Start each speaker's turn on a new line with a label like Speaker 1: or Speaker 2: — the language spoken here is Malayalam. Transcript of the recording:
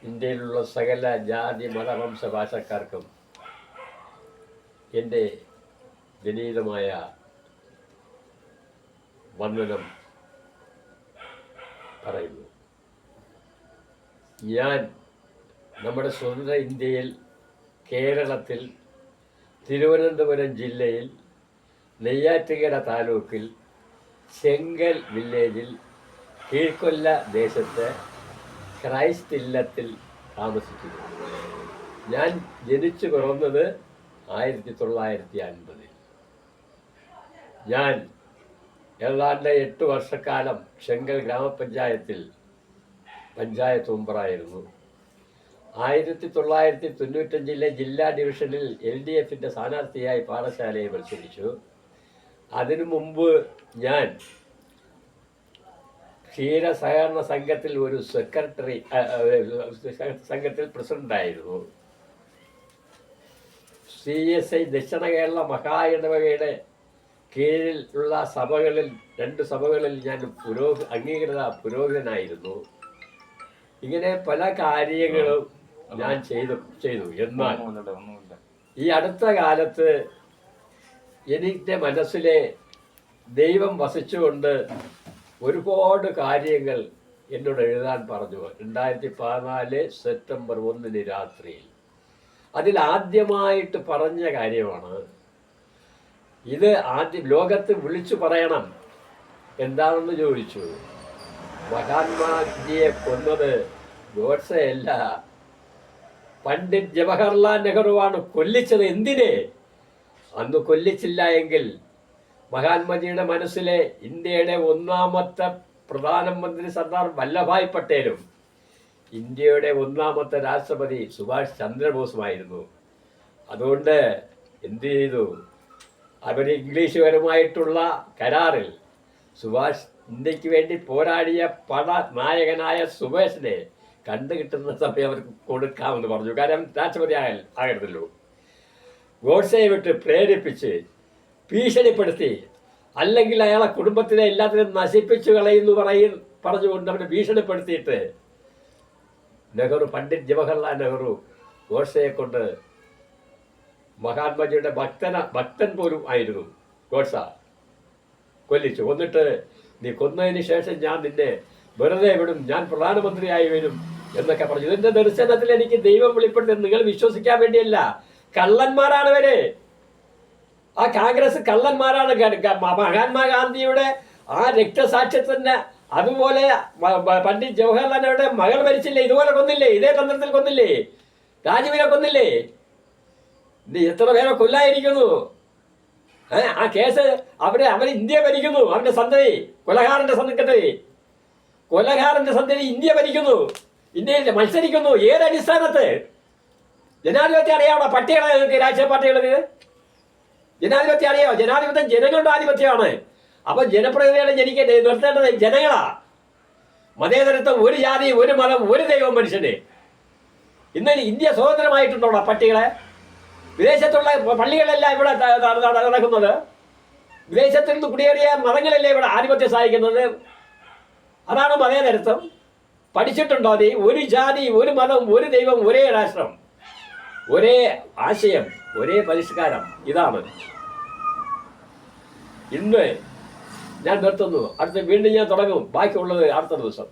Speaker 1: ഇന്ത്യയിലുള്ള സകല ജാതി മതവംശ ഭാഷക്കാർക്കും എൻ്റെ വിനീതമായ വന്ദനം പറയുന്നു. ഞാൻ നമ്മുടെ സ്വതന്ത്ര ഇന്ത്യയിൽ കേരളത്തിൽ തിരുവനന്തപുരം ജില്ലയിൽ നെയ്യാറ്റിൻകര താലൂക്കിൽ ചെങ്കൽ വില്ലേജിൽ കീഴ്ക്കൊല്ല ദേശത്ത് ക്രൈസ്റ്റ് ഇല്ലത്തിൽ താമസിക്കുന്നു. ഞാൻ ജനിച്ചു പിറന്നത് 1950. ഞാൻ ഏതാണ്ട് 8 വർഷക്കാലം ചെങ്കൽ ഗ്രാമപഞ്ചായത്തിൽ പഞ്ചായത്ത് മെമ്പറായിരുന്നു. 1995 ജില്ലാ ഡിവിഷനിൽ LDFിൻ്റെ സ്ഥാനാർത്ഥിയായി പാഠശാലയെ മത്സരിച്ചു. അതിനു മുമ്പ് ഞാൻ ക്ഷീര സഹകരണ സംഘത്തിൽ ഒരു സംഘത്തിൽ പ്രസിഡന്റായിരുന്നു. CSI ദക്ഷിണ കേരള മഹായിടവകയുടെ കീഴിലുള്ള സഭകളിൽ 2 സഭകളിൽ ഞാൻ അംഗീകൃത പുരോഹിതനായിരുന്നു. ഇങ്ങനെ പല കാര്യങ്ങളും ഞാൻ ചെയ്തു. എന്നാൽ ഈ അടുത്ത കാലത്ത് എൻ്റെ മനസ്സിലെ ദൈവം വസിച്ചുകൊണ്ട് ഒരുപാട് കാര്യങ്ങൾ എന്നോട് എഴുതാൻ പറഞ്ഞു. 2014 സെപ്റ്റംബർ 1 രാത്രിയിൽ അതിലാദ്യമായിട്ട് പറഞ്ഞ കാര്യമാണ് ഇത്. ആദ്യം ലോകത്ത് വിളിച്ചു പറയണം. എന്താണെന്ന് ചോദിച്ചു. മഹാത്മാജിയെ കൊന്നത് ഗോഡ്സെ അല്ല, പണ്ഡിറ്റ് ജവഹർലാൽ നെഹ്റുവാണ് കൊല്ലിച്ചത്. എന്തിനെ? അന്ന് കൊല്ലിച്ചില്ല എങ്കിൽ മഹാത്മജിയുടെ മനസ്സിലെ ഇന്ത്യയുടെ 1ാമത്തെ പ്രധാനമന്ത്രി സർദാർ വല്ലഭായ് പട്ടേലും ഇന്ത്യയുടെ 1ാമത്തെ രാഷ്ട്രപതി സുഭാഷ് ചന്ദ്രബോസുമായിരുന്നു. അതുകൊണ്ട് എന്ത് ചെയ്തു? അവർ ഇംഗ്ലീഷുപരമായിട്ടുള്ള കരാറിൽ സുഭാഷ് ഇന്ത്യക്ക് വേണ്ടി പോരാടിയ നായകനായ സുഭാഷിനെ കണ്ടുകിട്ടുന്ന സമയം അവർക്ക് കൊടുക്കാമെന്ന് പറഞ്ഞു. കാരണം രാഷ്ട്രപതി ആകരുതല്ലോ. ഗോഡ്സെയെ വിട്ട് പ്രേരിപ്പിച്ച് ഭീഷണിപ്പെടുത്തി, അല്ലെങ്കിൽ അയാളെ കുടുംബത്തിനെ എല്ലാത്തിനും നശിപ്പിച്ചു കളയുന്നു പറഞ്ഞുകൊണ്ട് അവനെ ഭീഷണിപ്പെടുത്തിയിട്ട് പണ്ഡിറ്റ് ജവഹർലാൽ നെഹ്റു ഗോഡ്സെയെ കൊണ്ട് മഹാത്മജിയുടെ ഭക്തൻ പോലും ആയിരുന്നു ഗോഡ്സ കൊല്ലിച്ചു. എന്നിട്ട് നീ കൊന്നതിന് ശേഷം ഞാൻ നിന്നെ വെറുതെ വിടും, ഞാൻ പ്രധാനമന്ത്രിയായി വരും എന്നൊക്കെ പറഞ്ഞു. ഇതിന്റെ ദർശനത്തിൽ എനിക്ക് ദൈവം വെളിപ്പെടുത്തുന്നത് നിങ്ങൾ വിശ്വസിക്കാൻ വേണ്ടിയല്ല. കള്ളന്മാരാണ് ഇവര്. ആ കോൺഗ്രസ് കള്ളന്മാരാണ്. മഹാത്മാഗാന്ധിയുടെ ആ രക്തസാക്ഷ്യത്തിന് അതുപോലെ പണ്ഡിറ്റ് ജവഹർലാൽ നെഹ്റുടെ മകൾ മരിച്ചില്ലേ? ഇതുപോലെ കൊന്നില്ലേ? ഇതേ തന്ത്രത്തിൽ കൊന്നില്ലേ? രാജീവിനെ കൊന്നില്ലേ? എത്ര പേരെ കൊല്ലായിരിക്കുന്നു. ആ കേസ് അവൻ ഇന്ത്യ ഭരിക്കുന്നു. അവന്റെ സന്തതി, കൊലകാരന്റെ സന്തതി ഇന്ത്യ ഭരിക്കുന്നു, ഇന്ത്യയിൽ മത്സരിക്കുന്നു. ഏതടിസ്ഥാനത്ത്? ജനാധിപത്യം അറിയാമോ? പട്ടികളെ രാഷ്ട്രീയ പാർട്ടികൾക്ക് ജനാധിപത്യം അറിയാമോ? ജനാധിപത്യം ജനങ്ങളുടെ ആധിപത്യമാണ്. അപ്പൊ ജനപ്രതിനിധികളെ നിർത്തേണ്ടത് ജനങ്ങളാ. മതേതരത്വം, ഒരു ജാതി, ഒരു മതം, ഒരു ദൈവം, മനുഷ്യന്. ഇന്ന് ഇന്ത്യ സ്വതന്ത്രമായിട്ടുണ്ടോ? പട്ടികളെ വിദേശത്തുള്ള പള്ളികളെല്ലാം ഇവിടെ നടക്കുന്നത്. വിദേശത്തിൽ നിന്ന് കുടിയേറിയ മതങ്ങളല്ലേ ഇവിടെ ആധിപത്യം സഹായിക്കുന്നത്. അതാണ് മതേതരത്വം. പഠിച്ചിട്ടുണ്ടോ? അത് ഒരു ജാതി, ഒരു മതം, ഒരു ദൈവം, ഒരേ രാഷ്ട്രം, ഒരേ ആശയം, ഒരേ പരിഷ്കാരം. ഇതാണ്. ഇന്ന് ഞാൻ നിർത്തുന്നു. വീണ്ടും ഞാൻ തുടങ്ങും. ബാക്കിയുള്ളത് അടുത്ത ദിവസം.